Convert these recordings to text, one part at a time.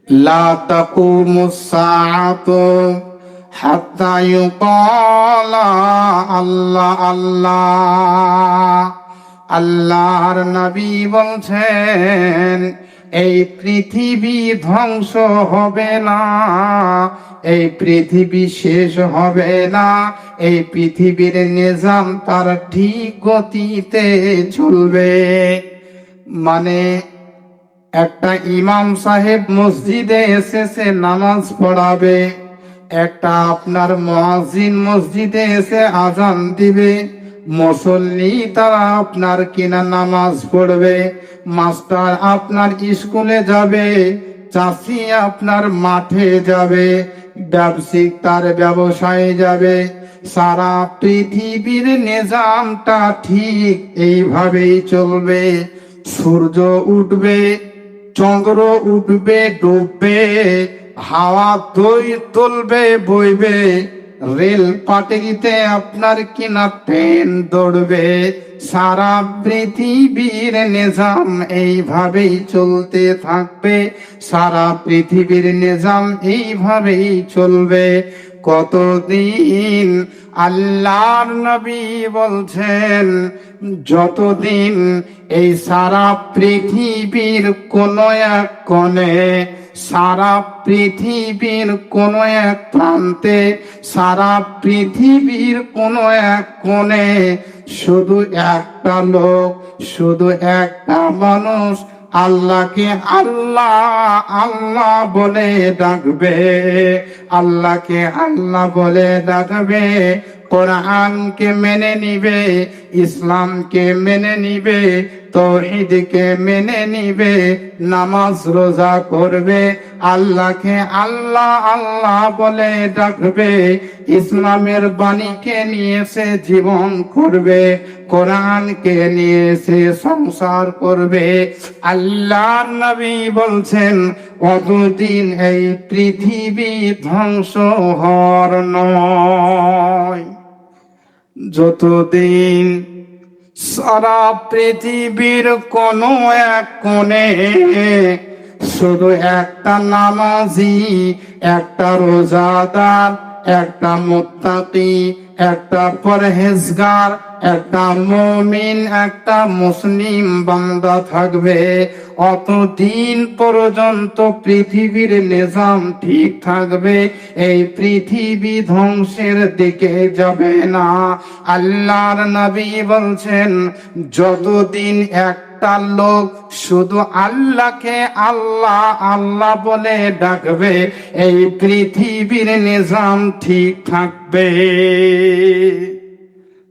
লা তাকুমুস সাআতু হাত্তা ইউকালা আল্লাহ আল্লাহ। আল্লাহর নবী বলছেন এই পৃথিবী ধ্বংস হবে না, এই পৃথিবী শেষ হবে না, এই পৃথিবীর নিজাম তার ঠিক গতিতে চলবে। মানে একটা ইমাম সাহেব মসজিদে এসেছে নামাজ পড়াবে, একটা আপনার মুয়াজ্জিন মসজিদে এসে আজান দিবে, মুসল্লি তারা আপনার কিনা নামাজ পড়বে, মাস্টার আপনার স্কুলে যাবে, চাষি আপনার মাঠে যাবে, ব্যবসায়িক তার ব্যবসায়ে যাবে। সারা পৃথিবীর নিজামটা ঠিক এইভাবেই চলবে। সূর্য উঠবে, চন্দ্র উঠবে ডুববে, হাওয়া তুলবে বইবে, রেল পাটারিতে আপনার কিনা ট্রেন দৌড়বে। সারা পৃথিবীর নিজাম এইভাবেই চলতে থাকবে, সারা পৃথিবীর নিজাম এইভাবেই চলবে। কতদিন? আল্লাহর নবী বলছেন যতদিন এই সারা পৃথিবীর কোন এক কোণে, সারা পৃথিবীর কোন এক প্রান্তে, সারা পৃথিবীর কোন এক কোণে শুধু একটা লোক, শুধু একটা মানুষ আল্লাহকে আল্লাহ আল্লাহ বলে ডাকবে, আল্লাহকে আল্লাহ বলে ডাকবে, কোরআনকে মেনে নিবে, ইসলামকে মেনে নিবে, তাওহীদকে মেনে নিবে, নামাজ রোজা করবে, আল্লাহকে আল্লাহ আল্লাহ বলে ডাকবে, ইসলামের বাণীকে নিয়ে সে জীবন করবে, কোরআনকে নিয়ে সে সংসার করবে। আল্লাহর নবী বলছেন অতদিন এই পৃথিবী ধ্বংস হওয়ার নয়। যতদিন সারা পৃথিবীর কোন এক কোণে শুধু একটা নামাজি, একটা রোজাদার, একটা মুত্তাকি, একটা পরহেজগার, একটা মুমিন, একটা মুসলিম বান্দা থাকবে, অতদিন পর্যন্ত পৃথিবীর নিজাম ঠিক থাকবে, এই পৃথিবী ধ্বংসের দিকে যাবে না। আল্লাহর নবী বলছেন যতদিন একটা লোক শুধু আল্লাহকে আল্লাহ আল্লাহ বলে ডাকবে, এই পৃথিবীর নিজাম ঠিক থাকবে।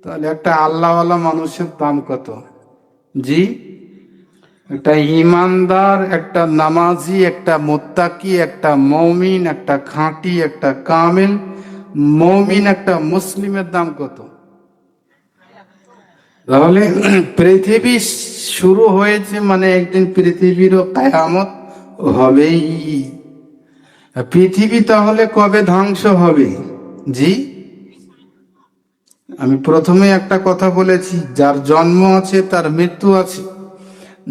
তাহলে একটা আল্লাহওয়ালা মানুষের দাম কত? জি, একটা ইমানদার, একটা নামাজি, একটা মুত্তাকি, একটা মুমিন, একটা খাঁটি, একটা কামিল মুমিন, একটা মুসলিমের দাম কত? তাহলে পৃথিবী শুরু হয়েছে মানে একদিন পৃথিবীরও কিয়ামত হবেই। পৃথিবী তাহলে কবে ধ্বংস হবে? জি, আমি প্রথমে একটা কথা বলেছি, যার জন্ম আছে তার মৃত্যু আছে,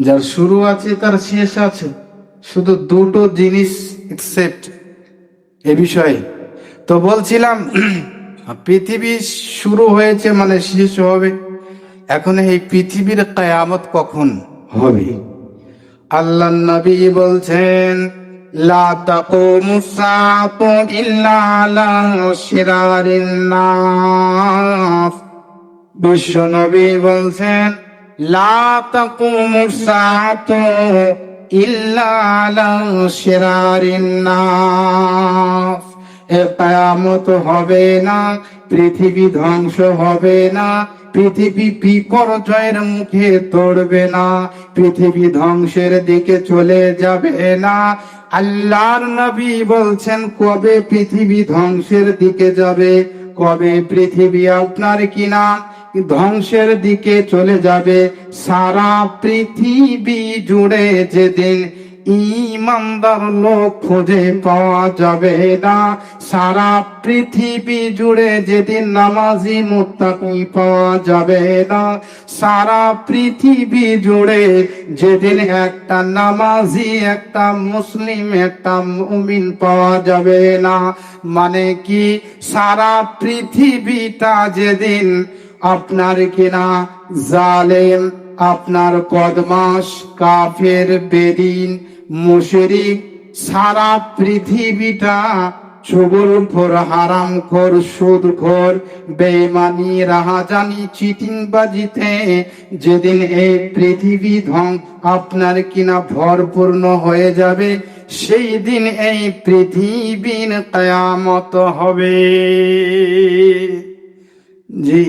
যার শুরু আছে তার শেষ আছে, শুধু দুটো জিনিস এক্সেপ্ট এ বিষয়ে। তো বলছিলাম পৃথিবী শুরু হয়েছে মানে শেষ হবে। এখন এই পৃথিবীর কিয়ামত কখন হবে? আল্লাহর নবী বলছেন লা তাকুমুস সাআতু ইল্লা আলা শিরারিন নাস। বিশ্ব নবী বলছেন লা তাকুমুস সাআতু ইল্লা আলা শিরারিন নাস। কিয়ামত হবে না, পৃথিবী ধ্বংস হবে না, পৃথিবী বিপর্যয়ের মুখে পড়বে না, পৃথিবী ধ্বংসের দিকে চলে যাবে না। আল্লাহর নবী বলছেন কবে পৃথিবী ধ্বংসের দিকে যাবে, কবে পৃথিবী আপনার কিনা ধ্বংসের দিকে চলে যাবে? সারা পৃথিবী জুড়ে যেদিন ইমানদার লোক খুঁজে পাওয়া যাবে না। সারা পৃথিবী জুড়ে যেদিন নামাজি মুত্তাকি পাওয়া যাবে না, সারা পৃথিবী জুড়ে যেদিন একটা নামাজি, একটা মুসলিম, একটা মুমিন পাওয়া যাবে না, মানে কি সারা পৃথিবীটা যেদিন আপনার কিনা জালেম, আপনার বদমাশ, কাফের, বেদিন, মুশরিক, সারা পৃথিবীটা চুগলখোর, হারামখোর, সুদখোর, বেঈমানি, রাহাজানি, চিটিংবাজিতে যেদিন এই পৃথিবী আপনার কিনা ভরপূর্ণ হয়ে যাবে, সেই দিন এই পৃথিবীর কিয়ামত হবে। জি।